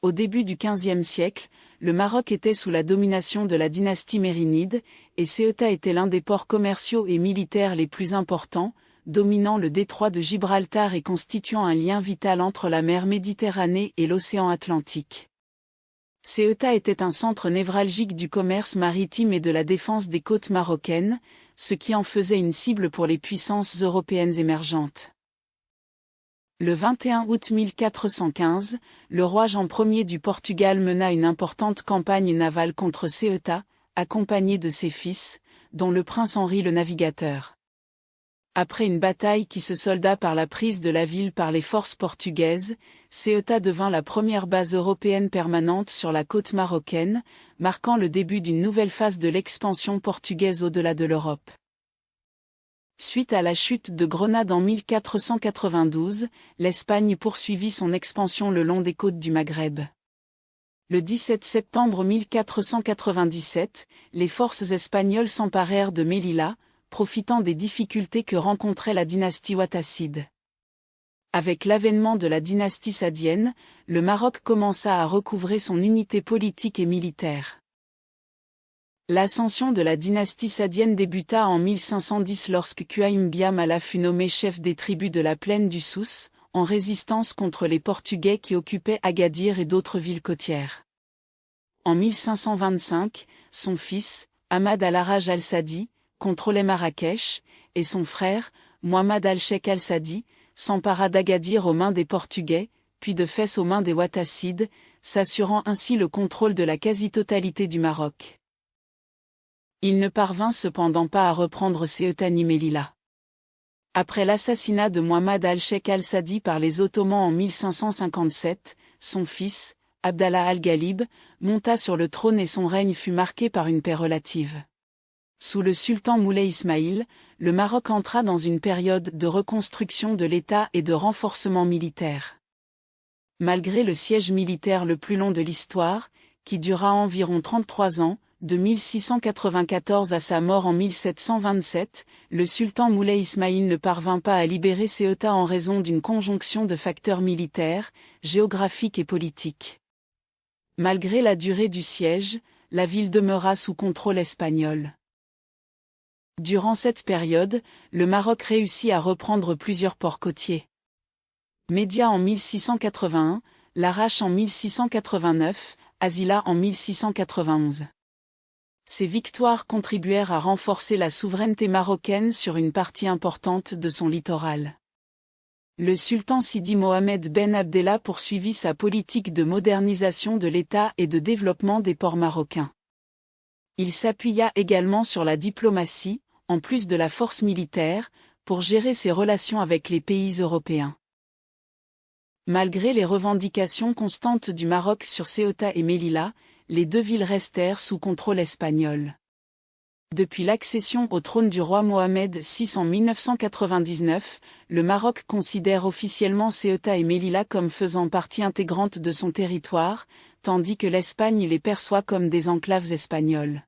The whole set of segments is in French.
Au début du XVe siècle, le Maroc était sous la domination de la dynastie mérinide, et Ceuta était l'un des ports commerciaux et militaires les plus importants, dominant le détroit de Gibraltar et constituant un lien vital entre la mer Méditerranée et l'océan Atlantique. Ceuta était un centre névralgique du commerce maritime et de la défense des côtes marocaines, ce qui en faisait une cible pour les puissances européennes émergentes. Le 21 août 1415, le roi Jean Ier du Portugal mena une importante campagne navale contre Ceuta, accompagné de ses fils, dont le prince Henri le Navigateur. Après une bataille qui se solda par la prise de la ville par les forces portugaises, Ceuta devint la première base européenne permanente sur la côte marocaine, marquant le début d'une nouvelle phase de l'expansion portugaise au-delà de l'Europe. Suite à la chute de Grenade en 1492, l'Espagne poursuivit son expansion le long des côtes du Maghreb. Le 17 septembre 1497, les forces espagnoles s'emparèrent de Melilla, profitant des difficultés que rencontrait la dynastie ouattacide. Avec l'avènement de la dynastie saadienne, le Maroc commença à recouvrer son unité politique et militaire. L'ascension de la dynastie saadienne débuta en 1510 lorsque Qaïm Biamala fut nommé chef des tribus de la plaine du Souss, en résistance contre les Portugais qui occupaient Agadir et d'autres villes côtières. En 1525, son fils, Ahmad al-Harraj al-Sadi, contrôlait Marrakech, et son frère, Muhammad al-Sheikh al-Sadi, s'empara d'Agadir aux mains des Portugais, puis de Fès aux mains des Ouattacides, s'assurant ainsi le contrôle de la quasi-totalité du Maroc. Il ne parvint cependant pas à reprendre Ceuta ni Melilla. Après l'assassinat de Muhammad al-Sheikh al-Sadi par les Ottomans en 1557, son fils, Abdallah al-Ghalib, monta sur le trône et son règne fut marqué par une paix relative. Sous le sultan Moulay Ismaïl, le Maroc entra dans une période de reconstruction de l'État et de renforcement militaire. Malgré le siège militaire le plus long de l'histoire, qui dura environ 33 ans, de 1694 à sa mort en 1727, le sultan Moulay Ismaïl ne parvint pas à libérer Ceuta en raison d'une conjonction de facteurs militaires, géographiques et politiques. Malgré la durée du siège, la ville demeura sous contrôle espagnol. Durant cette période, le Maroc réussit à reprendre plusieurs ports côtiers. Média en 1681, Larache en 1689, Azila en 1691. Ces victoires contribuèrent à renforcer la souveraineté marocaine sur une partie importante de son littoral. Le sultan Sidi Mohamed Ben Abdallah poursuivit sa politique de modernisation de l'État et de développement des ports marocains. Il s'appuya également sur la diplomatie, en plus de la force militaire, pour gérer ses relations avec les pays européens. Malgré les revendications constantes du Maroc sur Ceuta et Melilla, les deux villes restèrent sous contrôle espagnol. Depuis l'accession au trône du roi Mohamed VI en 1999, le Maroc considère officiellement Ceuta et Melilla comme faisant partie intégrante de son territoire, tandis que l'Espagne les perçoit comme des enclaves espagnoles.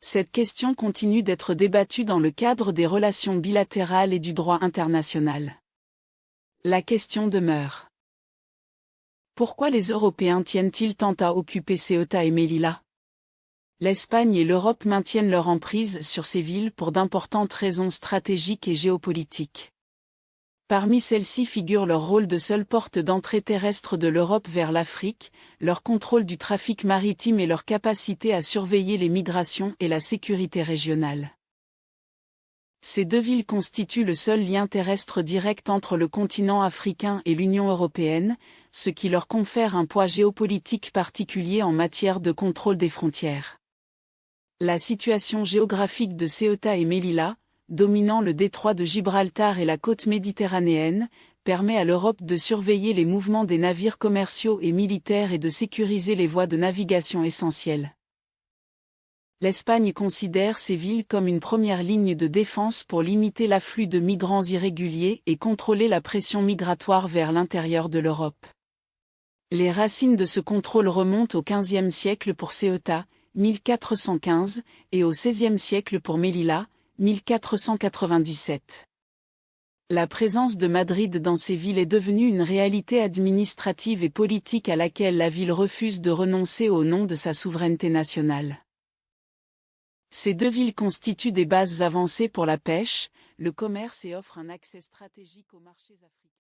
Cette question continue d'être débattue dans le cadre des relations bilatérales et du droit international. La question demeure. Pourquoi les Européens tiennent-ils tant à occuper Ceuta et Melilla? L'Espagne et l'Europe maintiennent leur emprise sur ces villes pour d'importantes raisons stratégiques et géopolitiques. Parmi celles-ci figure leur rôle de seule porte d'entrée terrestre de l'Europe vers l'Afrique, leur contrôle du trafic maritime et leur capacité à surveiller les migrations et la sécurité régionale. Ces deux villes constituent le seul lien terrestre direct entre le continent africain et l'Union européenne, ce qui leur confère un poids géopolitique particulier en matière de contrôle des frontières. La situation géographique de Ceuta et Melilla, dominant le détroit de Gibraltar et la côte méditerranéenne, permet à l'Europe de surveiller les mouvements des navires commerciaux et militaires et de sécuriser les voies de navigation essentielles. L'Espagne considère ces villes comme une première ligne de défense pour limiter l'afflux de migrants irréguliers et contrôler la pression migratoire vers l'intérieur de l'Europe. Les racines de ce contrôle remontent au XVe siècle pour Ceuta, 1415, et au XVIe siècle pour Melilla, 1497. La présence de Madrid dans ces villes est devenue une réalité administrative et politique à laquelle la ville refuse de renoncer au nom de sa souveraineté nationale. Ces deux villes constituent des bases avancées pour la pêche, le commerce et offrent un accès stratégique aux marchés africains.